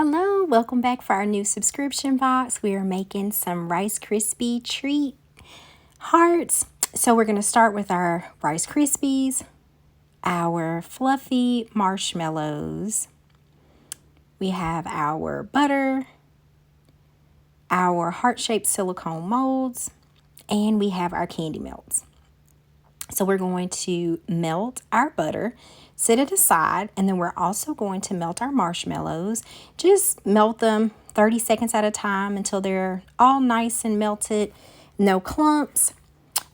Hello, welcome back for our new subscription box. We are making some Rice Krispie treat hearts. So we're going to start with our Rice Krispies, our fluffy marshmallows. We have our butter, our heart-shaped silicone molds, and we have our candy melts. So we're going to melt our butter, set it aside, and then we're also going to melt our marshmallows. Just melt them 30 seconds at a time until they're all nice and melted, no clumps.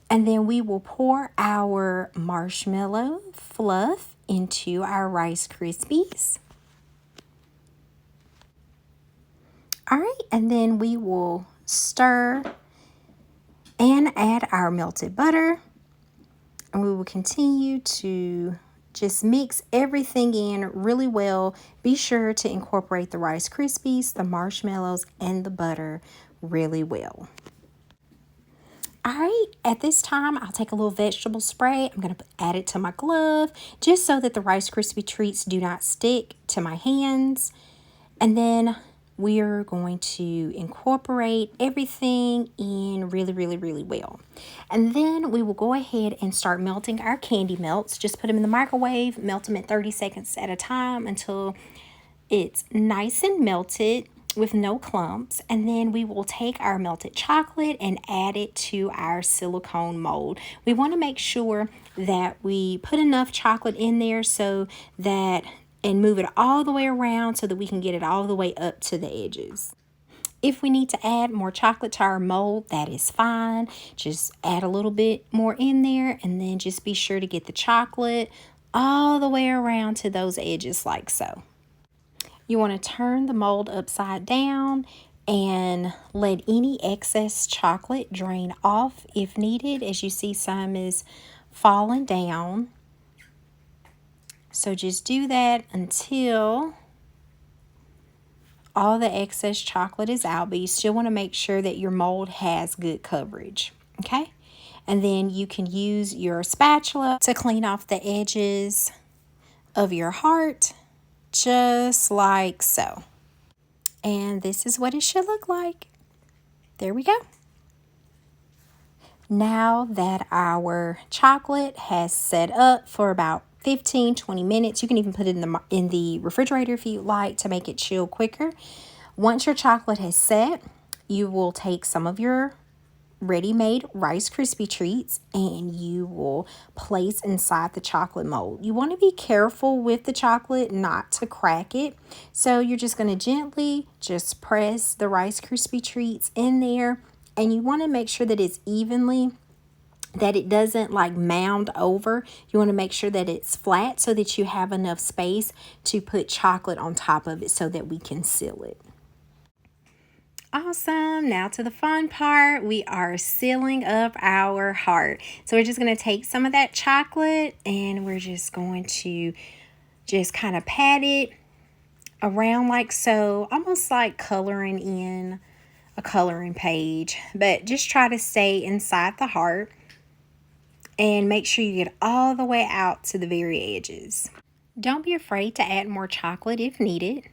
And then we will pour our marshmallow fluff into our Rice Krispies. All right, and then we will stir and add our melted butter. And we will continue to just mix everything in really well. Be sure to incorporate the Rice Krispies, the marshmallows, and the butter really well. All right, at this time, I'll take a little vegetable spray. I'm going to add it to my glove just so that the Rice Krispie treats do not stick to my hands. And then we are going to incorporate everything in really well. And then we will go ahead and start melting our candy melts. Just put them in the microwave, melt them at 30 seconds at a time until it's nice and melted with no clumps. And then we will take our melted chocolate and add it to our silicone mold. We want to make sure that we put enough chocolate in there so that and move it all the way around so that we can get it all the way up to the edges. If we need to add more chocolate to our mold, that is fine. Just add a little bit more in there and then just be sure to get the chocolate all the way around to those edges like so. You want to turn the mold upside down and let any excess chocolate drain off if needed. As you see, some is falling down. So just do that until all the excess chocolate is out, but you still want to make sure that your mold has good coverage, okay? And then you can use your spatula to clean off the edges of your heart, just like so. And this is what it should look like. There we go. Now that our chocolate has set up for about 15-20 minutes, you can even put it in the refrigerator if you like to make it chill quicker. Once your chocolate has set, you will take some of your ready-made Rice Krispie treats and you will place inside the chocolate mold. You want to be careful with the chocolate not to crack it. So you're just going to gently just press the Rice Krispie treats in there, and you want to make sure that it's evenly, that it doesn't like mound over. You want to make sure that it's flat so that you have enough space to put chocolate on top of it so that we can seal it. Awesome. Now to the fun part. We are sealing up our heart. So we're just going to take some of that chocolate and we're just going to just kind of pat it around like so, almost like coloring in a coloring page, but just try to stay inside the heart and make sure you get all the way out to the very edges. Don't be afraid to add more chocolate if needed.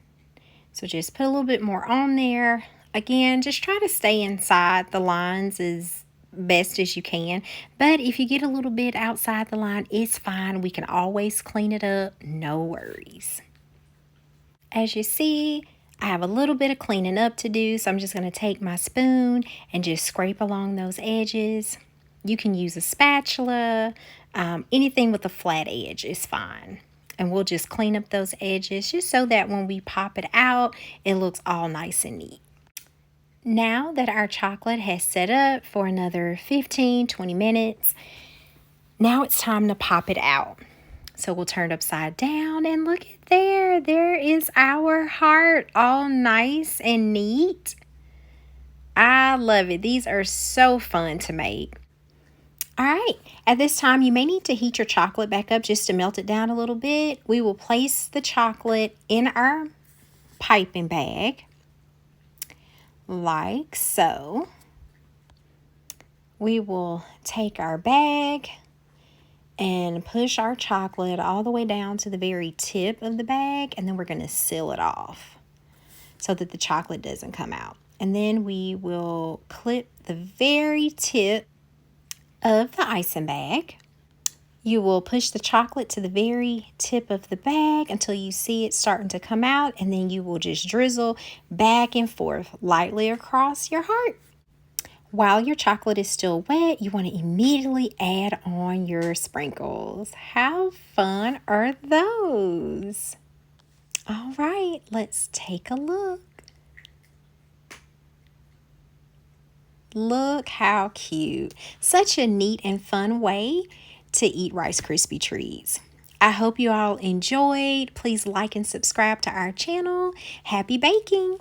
So just put a little bit more on there. Again, just try to stay inside the lines as best as you can. But if you get a little bit outside the line, it's fine. We can always clean it up. No worries. As you see, I have a little bit of cleaning up to do. So I'm just going to take my spoon and just scrape along those edges. You can use a spatula. Anything with a flat edge is fine. And we'll just clean up those edges just so that when we pop it out, it looks all nice and neat. Now that our chocolate has set up for another 15-20 minutes, now it's time to pop it out. So we'll turn it upside down and look at there. There is our heart, all nice and neat. I love it. These are so fun to make. All right, at this time, you may need to heat your chocolate back up just to melt it down a little bit. We will place the chocolate in our piping bag, like so. We will take our bag and push our chocolate all the way down to the very tip of the bag, and then we're going to seal it off. so that the chocolate doesn't come out. And then we will clip the very tip of the icing bag. You will push the chocolate to the very tip of the bag until you see it starting to come out, and then you will just drizzle back and forth lightly across your heart. While your chocolate is still wet, you want to immediately add on your sprinkles. How fun are those? All right, let's take a look. Look how cute. Such a neat and fun way to eat Rice Krispie treats. I hope you all enjoyed. Please like and subscribe to our channel. Happy baking!